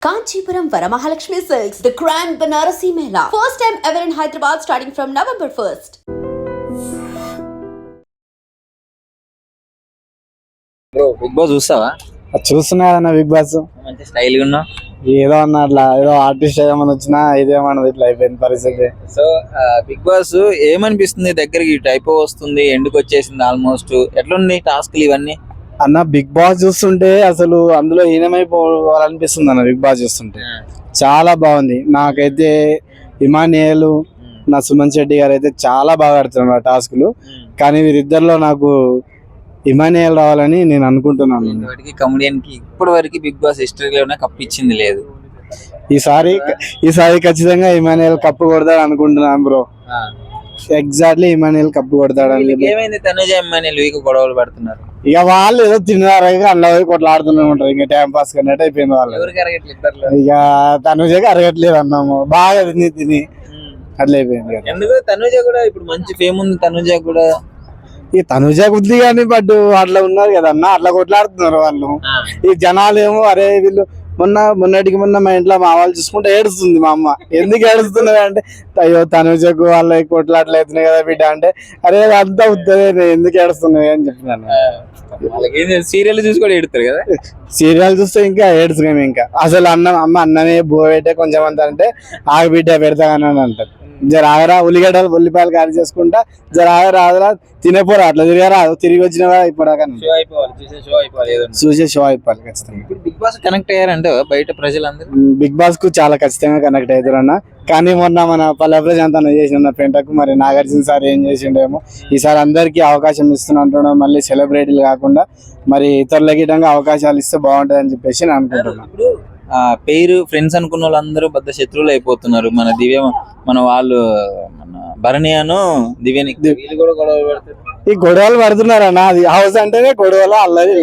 Kanchipuram Varamahalakshmi Silks, the Grand Banarasi Mela. First time ever in Hyderabad starting from November 1st. Bro Bigg Boss చూస్తావా? చూస్తున్నా అన్న big boss. మంచి style గా ఉన్నావు. ఏదో అన్న అట్లా ఏదో ఆర్టిస్ట్ ఏమని వచ్చినా ఇదేమన్నది ఇట్లా అయిపోయింది పరిస్థితి. సో బిగ్ బాస్ ఏమనిపిస్తుంది? దగ్గరికి టైప్ వస్తుంది, ఎండుకు వచ్చేసింది ఆల్మోస్ట్. ఎట్లుంది టాస్క్లు ఇవన్నీ? అన్న బిగ్ బాస్ చూస్తుంటే అసలు అందులో ఈనమైపోవాలనిపిస్తుంది అన్న. బిగ్ బాస్ చూస్తుంటే చాలా బాగుంది. నాకైతే ఇమానియల్ నా సుమన్ శెట్టి గారు అయితే చాలా బాగా ఆడుతున్నారు టాస్క్లు. కానీ వీరిద్దరిలో నాకు ఇమానియల్ రావాలని నేను అనుకుంటున్నాను. కమెడియన్ కి ఇప్పటి వరకు బిగ్ బాస్ హిస్టరీలోనే కప్ ఇచ్చింది లేదు. ఈసారి ఖచ్చితంగా ఇమానియల్ కప్పు కొడతాడు అనుకుంటున్నాను బ్రో. ఎగ్జాక్ట్లీ ఇమానియల్ కప్పు కొడతాడని. ఏమైంది తనుజ ఇమానియల్ వీక్ గొడవలు పడుతున్నారు? ఇక వాళ్ళు ఏదో తిన్నారు అందులో పోయి కొట్లాడుతూనే ఉంటారు. ఇంకా టైం పాస్ కన్నట్టు అయిపోయింది వాళ్ళు. ఇక తనుజకి అరగట్లేదు అన్నాము, బాగా తిని అట్లా అయిపోయింది. ఎందుకు తనుజ కూడా ఇప్పుడు మంచి ఫేమ్ ఉంది. తనుజ కూడా ఈ తనుజ బుద్ధి కానీ బట్ అట్లా ఉన్నారు కదా అన్న, అట్లా కొట్లాడుతున్నారు వాళ్ళు. ఈ జనాలు ఏమో అరే వీళ్ళు మొన్నటికి మా ఇంట్లో మా వాళ్ళు చూసుకుంటే ఏడుస్తుంది మా అమ్మ. ఎందుకు ఏడుస్తున్నది అంటే అయ్యో తనుజకు వాళ్ళకి కొట్లాట్లయితున్నాయి కదా బిడ్డ అంటే, అరే అంతా ఉత్తదే ఎందుకు ఏడుస్తున్నాయి అని చెప్పినాను. సీరియల్ చూసి కూడా ఏడుతారు కదా. సీరియల్ చూస్తే ఇంకా ఏడుస్తున్నాం. ఇంకా అసలు అన్నమే బో పెట్టే కొంచెం అంత అంటే ఆగి బిడ్డ పెడతానని అంటారు. జర ఆగరా ఉల్లిపాయలు ఖాళీ చేసుకుంటా జర ఆగరా తినేపోరా అట్లా తిరిగారా తిరిగి వచ్చిన ఇప్పటిదాకా చూసే షో అయిపోవాలి ఖచ్చితంగా. బిగ్ బాస్ కనెక్ట్ అయ్యారంటే బయట ప్రజలందరూ బిగ్ బాస్ కు చాలా ఖచ్చితంగా కనెక్ట్ అవుతారు అన్న. కానీ మొన్న మన పల్లె ప్రశాంత్ చేసిన పెంటకు మరి నాగార్జున సార్ ఏం చేసిండేమో. ఈసారి అందరికి అవకాశం ఇస్తున్నట్టు మళ్ళీ సెలబ్రిటీలు కాకుండా మరి ఇతరులకి అవకాశాలు ఇస్తే బాగుంటది అని చెప్పేసి నేను అనుకుంటున్నాను. పేరు ఫ్రెండ్స్ అనుకున్న వాళ్ళందరూ పెద్ద శత్రువులు అయిపోతున్నారు. మన దివ్య మన వాళ్ళు మన భరణియాను దివ్యని వీళ్ళు కూడా గొడవలు పడుతున్నారు. ఈ గొడవలు పడుతున్నారు అన్న. అది హౌస్ అంటేనే గొడవలు అల్లది.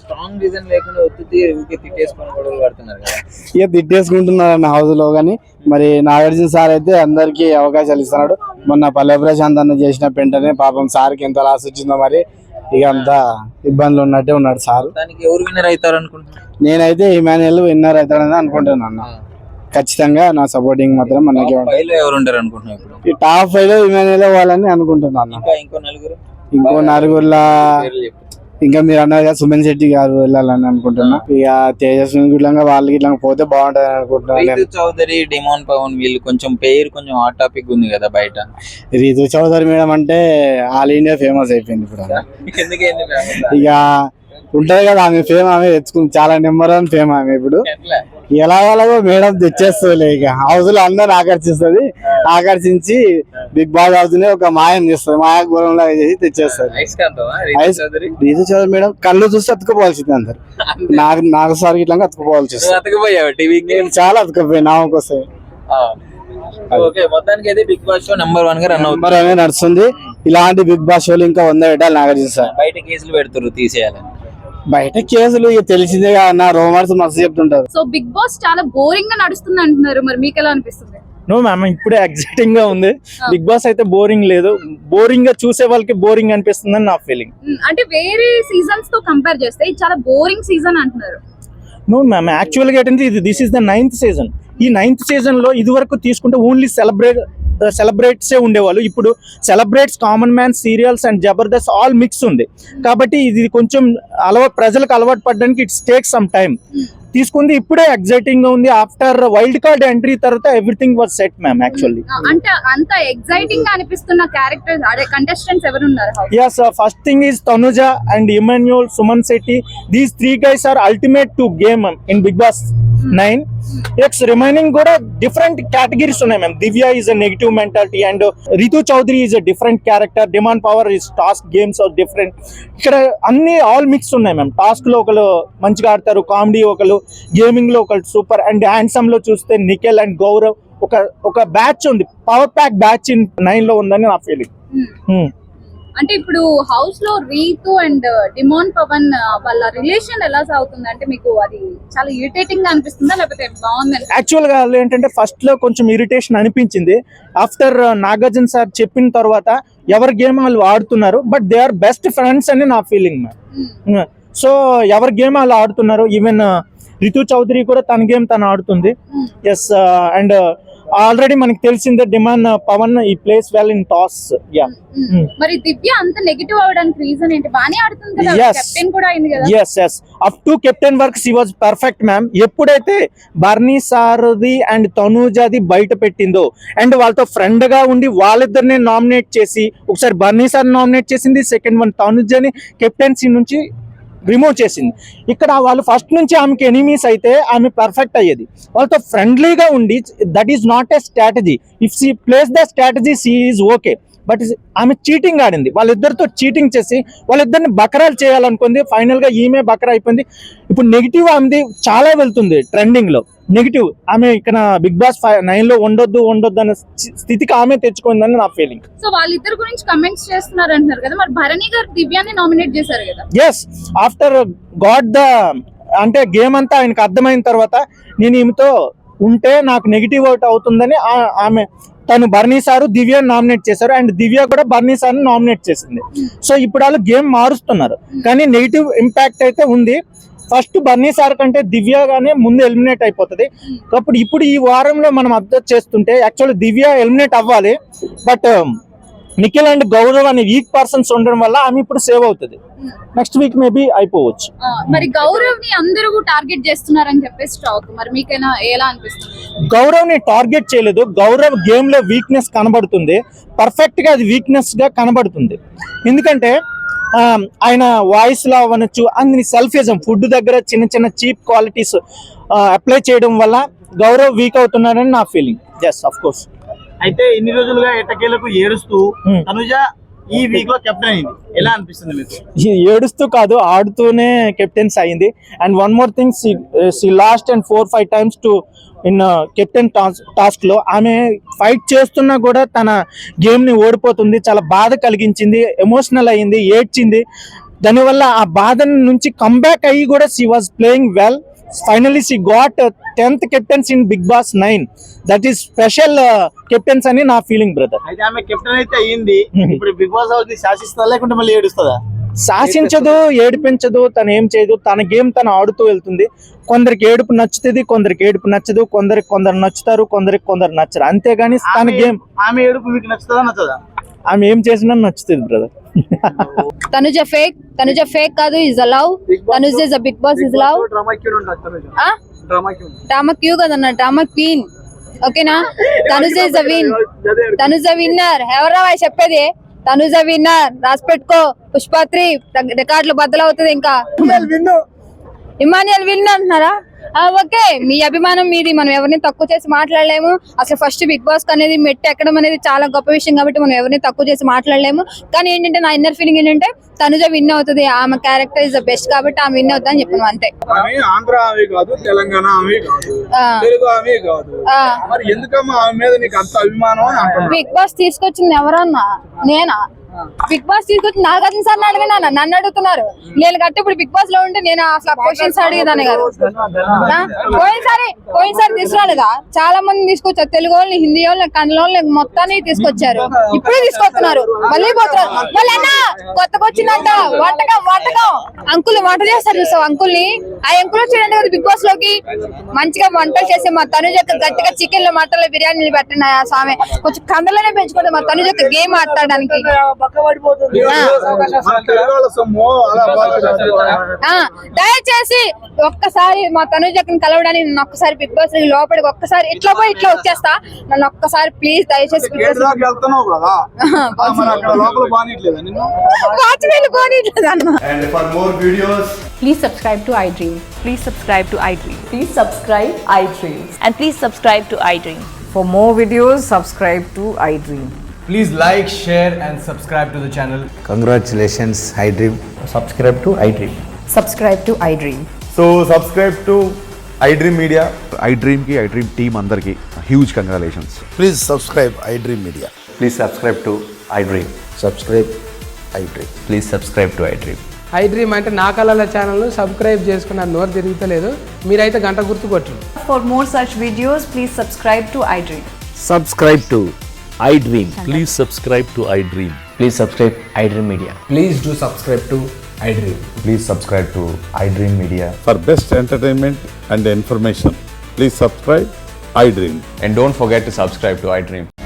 స్ట్రాంగ్ రీజన్ లేకుండా తిట్టేసుకొని గొడవలు పడుతున్నారు కదా. ఇక తిట్టేసుకుంటున్నారు అన్న హౌస్ లో. కానీ మరి నాగార్జున సార్ అయితే అందరికి అవకాశాలు ఇస్తున్నాడు. మొన్న పల్లె ప్రశాంత్ అన్న చేసిన పెంటనే పాపం సార్కి ఎంత లాస్ వచ్చిందో మరి ఇక అంతా ఇబ్బందులు ఉన్నట్టే ఉన్నాడు సార్. దానికి ఎవరు విన్నర్ అవుతారు అనుకుంటున్నారు? నేనైతే ఇమానియల్ విన్నర్ అవుతాడని అనుకుంటున్నాను. ఖచ్చితంగా నా సపోర్టింగ్ మాత్రం మనకి. ఎవరు ఉంటారు అనుకుంటున్నాను? ఇప్పుడు ఈ టాప్ 5 లో ఇమానియల్ వాళ్ళని అనుకుంటున్నాను. ఇంకో నలుగురులా ఇంకా మీరు అన్నారు కదా సుమన్ శెట్టి గారు వెళ్ళాలని అనుకుంటున్నా. ఇక తేజస్వి గిట్లంగా వాళ్ళకి ఇట్లా పోతే బాగుంటది అనుకుంటున్నాను. రీతు చౌదరి డిమాన్ పవన్ వీళ్ళు కొంచెం పేరు కొంచెం హాట్ టాపిక్ ఉంది కదా బయట. రీతు చౌదరి మేడం అంటే ఆల్ ఇండియా ఫేమస్ అయిపోయింది ఇప్పుడు. ఇక ఉంటది కదా ఆమె ఫేమ్, ఆమె తెచ్చుకుంది చాలా నెంబర్ 1 ఫేమ్ ఆమె. ఇప్పుడు ఎలాగో మేడం తెచ్చేస్తుంది. ఇక హౌస్ లో అందరిని ఆకర్షించి బిగ్ బాస్ హౌస్ ని ఒక మాయం చేస్తుంది, మాయా గోళం లాగా చేసి తెచ్చేస్తుంది. రీతు చౌదరి మేడం కళ్ళు చూస్తే అతుకుపోవాల్సింది అందరు. నాకు సార్ ఇట్లా అతుకుపోవాల్సి వస్తుంది. చాలా అతుకుపోయాయి నామకోసం. బిగ్ బాస్ షో నెంబర్ 1 గా నెంబర్ 1 నడుస్తుంది. ఇలాంటి బిగ్ బాస్ షోలు ఇంకా 100 పెట్టాలి నాగార్జున సార్. బయట కేసులు పెడుతున్నారు తీసేయాలని. బయట కేసులు తెలిసిందే కదా రోమర్స్ మస్తు చెప్తుంటారు. సో బిగ్ బాస్ చాలా బోరింగ్ గా నడుస్తుంది అంటున్నారు, మరి మీకు ఎలా అనిపిస్తుంది? నో మ్యామ్, ఇప్పుడే ఎగ్జైటింగ్ గా ఉంది. బిగ్ బాస్ అయితే బోరింగ్ లేదు. బోరింగ్ గా చూసే వాళ్ళకి బోరింగ్ అనిపిస్తుంది అని నా ఫీలింగ్. అంటే వేరే సీజన్స్ తో కంపేర్ చేస్తే ఇది చాలా బోరింగ్ సీజన్ అంటున్నారు. నో మ్యామ్, యాక్చువల్ గా ఏంటంటే this is the 9th season. ఈ 9th సీజన్ లో ఇది వరకు తీసుకుంటే ఓన్లీ సెలబ్రేట్స్ ఉండేవాళ్ళు. ఇప్పుడు celebrates, common man, serials and Jabardasth all mix ఉంది. కాబట్టి ఇది కొంచెం ప్రజలకు అలవాటు పడడానికి ఇట్స్ టేక్ సమ్ టైమ్ తీసుకుంది. ఇప్పుడే ఎగ్జైటింగ్ గా ఉంది. ఆఫ్టర్ వైల్డ్ కార్డ్ ఎంట్రీ తర్వాత everything was set ma'am. Actually అంటే అంత ఎగ్జైటింగ్ గా అనిపిస్తున్న క్యారెక్టర్స్ అదే కంటెస్టెంట్స్ ఎవరు ఉన్నారు? yes, first thing is Tanuja and Emmanuel, Suman Sethi. These 3 guys are ultimate to game in Big Boss 9. It's remaining కూడా different categories ఉన్నాయి ma'am. Divya is a negative mentality and Ritu Chaudhary is a different character. Demand Power is task games are different. ఇక్కడ అన్ని all mix ఉన్నాయి ma'am. Task లో ఒకరు మంచిగా ఆడతారు, comedy ఒకరు, గేమింగ్ లో ఒకరు సూపర్, అండ్ హ్యాండ్సమ్ లో చూస్తే నిఖిల్ అండ్ గౌరవ్ ఒక బ్యాచ్ ఉంది. పవర్ ప్యాక్ బ్యాచ్ ఇన్ 9 లో ఉందని నా ఫీలింగ్. అంటే ఇప్పుడు హౌస్ లో రీతు అండ్ డిమాన్ పవన్ వాళ్ళ రిలేషన్ ఎలా సాగుతుంది? అంటే మీకు అది చాలా ఇరిటేటింగ్ గా అనిపిస్తుందా లేకపోతే బాగుంది? యాక్చువల్ గా ఏంటంటే ఫస్ట్ లో కొంచెం ఇరిటేషన్ అనిపించింది. ఆఫ్టర్ నాగార్జున సార్ చెప్పిన తర్వాత ఎవరి గేమ్ వాళ్ళు ఆడుతున్నారు, but they are best friends అని నా ఫీలింగ్ మ్యామ్. సో ఎవరి గేమ్ వాళ్ళు ఆడుతున్నారు. ఈవెన్ రితు చౌదరి కూడా తన గేమ్ తను ఆడుతుంది. ఎస్, అండ్ ఆల్రెడీ మనకి తెలిసిందే డిమాండ్ పవన్ ఈ ప్లేస్ వెల్ ఇన్ టాస్. మరి దివ్య అంత నెగటివ్ అవడానికి రీజన్ ఏంటి? బానే ఆడుతుంది కదా, కెప్టెన్ కూడా అయింది కదా. Yes up to captain work she was perfect ma'am. ఎప్పుడైతే బర్నీ సార్ది అండ్ తనూజాది బయట పెట్టిందో అండ్ వాళ్ళతో ఫ్రెండ్ గా ఉండి వాళ్ళిద్దరిని నామినేట్ చేసి, ఒకసారి బర్నీ సార్ నామినేట్ చేసింది, సెకండ్ వన్ తనూజాని కెప్టెన్సీ నుంచి రిమూవ్ చేసింది. ఇక్కడ వాళ్ళు ఫస్ట్ నుంచి ఆమెకి ఎనిమీస్ అయితే ఆమె పర్ఫెక్ట్ అయ్యేది. వాళ్ళతో ఫ్రెండ్లీగా ఉండి, that is not a strategy. If she place the strategy she is okay. But ఆమె చీటింగ్ ఆడింది, వాళ్ళిద్దరితో చీటింగ్ చేసి వాళ్ళిద్దరిని బకరాలు చేయాలనుకుంది. ఫైనల్ గా ఈమె బకరా అయిపోయింది. ఇప్పుడు నెగిటివ్ ఆమెది చాలా వెళ్తుంది ట్రెండింగ్ లో. నెగిటివ్ ఆమె ఇక్కడ బిగ్ బాస్ 9 లో ఉండొద్దు అనే స్థితికి ఆమె తెచ్చుకుందని నా ఫీలింగ్. సో వాళ్ళిద్దరి గురించి కమెంట్స్ చేస్తున్నారు అంటున్నారు కదా, మరి భరణి గారు దివ్యాన్ని నామినేట్ చేశారు కదా. ఎస్, ఆఫ్టర్ గాట్ ద అంటే గేమ్ అంతా ఆయనకు అర్థమైన తర్వాత నేను ఈమెతో ఉంటే నాకు నెగిటివ్ అవుట్ అవుతుందని ఆమె తను బర్నీ సారు దివ్యని నామినేట్ చేశారు అండ్ దివ్య కూడా బర్నీ సార్ని నామినేట్ చేసింది. సో ఇప్పుడు వాళ్ళు గేమ్ మారుస్తున్నారు, కానీ నెగిటివ్ ఇంపాక్ట్ అయితే ఉంది. ఫస్ట్ బర్నీ సార్ కంటే దివ్య గానే ముందు ఎలిమినేట్ అయిపోతుంది. కాబట్టి ఇప్పుడు ఈ వారంలో మనం అబ్జర్వ్ చేస్తుంటే యాక్చువల్లీ దివ్య ఎలిమినేట్ అవ్వాలి, బట్ నిఖిల్ అండ్ గౌరవ్ అనే వీక్ పర్సన్స్ ఉండడం వల్ల ఆమె ఇప్పుడు సేవ్ అవుతుంది. నెక్స్ట్ వీక్ మేబీ అయిపోవచ్చు. మరి గౌరవ్ ని అందరూ టార్గెట్ చేస్తున్నారని చెప్పేసి టాక్, మరి మీకైనా ఎలా అనిపిస్తుంది? గౌరవ్ ని టార్గెట్ చేయలేదు. గౌరవ్ గేమ్ లో వీక్నెస్ కనబడుతుంది, పర్ఫెక్ట్ గా అది వీక్నెస్ గా కనబడుతుంది. ఎందుకంటే ఆయన వాయిస్ లో అవ్వచ్చు, అన్ని సెల్ఫిజం, ఫుడ్ దగ్గర చిన్న చిన్న చీప్ క్వాలిటీస్ అప్లై చేయడం వల్ల గౌరవ్ వీక్ అవుతున్నాడని నా ఫీలింగ్. Yes, of course. అయితే ఇన్ని రోజులుగా ఎట్టకేలకు ఏడుస్తూ తనుజ ఈ వీక్ లో కెప్టెన్ అయింది, ఎలా అనిపిస్తుంది మీకు? ఏడుస్తూ కాదు, ఆడుతూనే కెప్టెన్స్ అయింది. And one more thing, she lost and 4-5 times to in captain task లో. ఆమె ఫైట్ చేస్తున్నా కూడా తన గేమ్ ని ఓడిపోతుంది. చాలా బాధ కలిగించింది, ఎమోషనల్ అయ్యింది, ఏడ్చింది. దానివల్ల ఆ బాధ నుంచి కంబ్యాక్ అయ్యి కూడా she was playing well. Finally she got 10th captains in Big Boss 9. That is special captains అని నా ఫీలింగ్ బ్రదర్. అయితే ఆమె కెప్టెన్ అయితే అయ్యింది, ఇప్పుడు బిగ్ బాస్ హౌస్ ని శాసిస్తుందా లేకుంటే మళ్ళీ ఏడుస్తుందా? శాసించదు, ఏడిపించదు, తను ఏం చేయదు, తన గేమ్ తను ఆడుతూ వెళ్తుంది. కొందరికి ఏడుపు నచ్చుతుంది, కొందరికి ఏడుపు నచ్చదు, కొందరు నచ్చుతారు, కొందరు నచ్చరు. అంతేగాని తన గేమ్. ఆమె ఏడుపు మీకు నచ్చుతుందా నచ్చదా? ఆమె ఏం చేసినా నచ్చుతుంది బ్రదర్. తనుజ ఫేక్ కాదు, is love. Tanuja is Bigg Boss is love. Drama క్యూ కదన్నా, డ్రామా క్వీన్. ఓకేనా? Tanuja is win, Tanuja winner. ఎవరా చెప్పేది? తనుజ విన్నర్, రాసి పెట్టుకో. పుష్ప3 రికార్డులు బద్దలవుతుంది. ఇంకా ఇమాన్యుయల్ విన్ అంటున్నారా? ఓకే, మీ అభిమానం మీది, మనం ఎవరిని తక్కువ చేసి మాట్లాడలేము. అసలు ఫస్ట్ బిగ్ బాస్ అనేది మెట్టు ఎక్కడం అనేది చాలా గొప్ప విషయం, కాబట్టి మనం ఎవరిని తక్కువ చేసి మాట్లాడలేము. కానీ ఏంటంటే నా ఇన్నర్ ఫీలింగ్ ఏంటంటే తనుజ విన్ అవుతుంది, ఆమె క్యారెక్టర్ ఇస్ ద బెస్ట్ కాబట్టి ఆమె విన్ అవుతుంది అని చెప్పాను అంతే. ఆంధ్ర ఆమె కాదు, తెలంగాణ ఆమె కాదు, తెలుగు ఆమె కాదు, మరి ఎందుకమ్మా ఆమె మీద నీకు అంత అభిమానం? బిగ్ బాస్ తీసుకొచ్చింది ఎవరన్నా? నేనా? బిగ్ బాస్ తీసుకొచ్చి నాగార్జున సార్ అడిగినా, నన్ను అడుగుతున్నారు. నేను గట్టి ఇప్పుడు బిగ్ బాస్ లో ఉంటే నేను అసలు క్వశ్చన్స్ అడిగేదాన్ని కాదు. పోయినసారి తీసుకురాలేదా? చాలా మంది తీసుకొచ్చారు, తెలుగు వాళ్ళని, హిందీ వాళ్ళని, కన్నడ వాళ్ళని, మొత్తాన్ని తీసుకొచ్చారు. ఇప్పుడే తీసుకొస్తున్నారు, మళ్ళీ పోతున్నారు. మళ్ళీ అన్న కొత్తగా వచ్చిందంట వంటకం. అంకుల్ వంట చేస్తారు చూస్తావు అంకుల్ని, ఆ అంకుల్ వచ్చాడంటే కదా బిగ్ బాస్ లోకి. మంచిగా వంటలు చేసి మా తనుజ గట్టిగా చికెన్ లో మటన్లో బిర్యానీలు పెట్టండి. ఆ స్వామి కొంచెం కందలోనే పెంచుకుంటే మా తనుజ గేమ్ ఆడటానికి. దయచేసి ఒక్కసారి మా తనుజని కలవడానికి నన్ను ఒక్కసారి బిగ్ బాస్ లోపలికి ఒక్కసారి ఇట్లా పోయి ఇట్లా వచ్చేస్తా. నన్ను ఒక్కసారి ప్లీజ్ దయచేసి వాచ్మెన్ పోనీట్లేదు అన్న. And for more videos, please subscribe to iDream. Please subscribe to iDream. Please subscribe iDream. And please subscribe to iDream. For more videos, subscribe to iDream. please like, share and subscribe to the channel. Congratulations, iDream. Subscribe to iDream. Subscribe to iDream. So subscribe to iDream Media. iDream ki iDream team andarki huge congratulations. Please subscribe iDream Media. Please subscribe to iDream. Subscribe iDream. Please subscribe to iDream. iDream అంటే నా కళల channel subscribe చేసుకున్న నోరు తిరుగుతలేదు, మీరైతే గంట గుర్తు కొట్టండి. For more such videos, please subscribe to iDream. Subscribe to iDream. Please subscribe to iDream. Please subscribe iDream Media. Please do subscribe to iDream. Please subscribe to iDream Media. For best entertainment and information, please subscribe iDream. And don't forget to subscribe to iDream.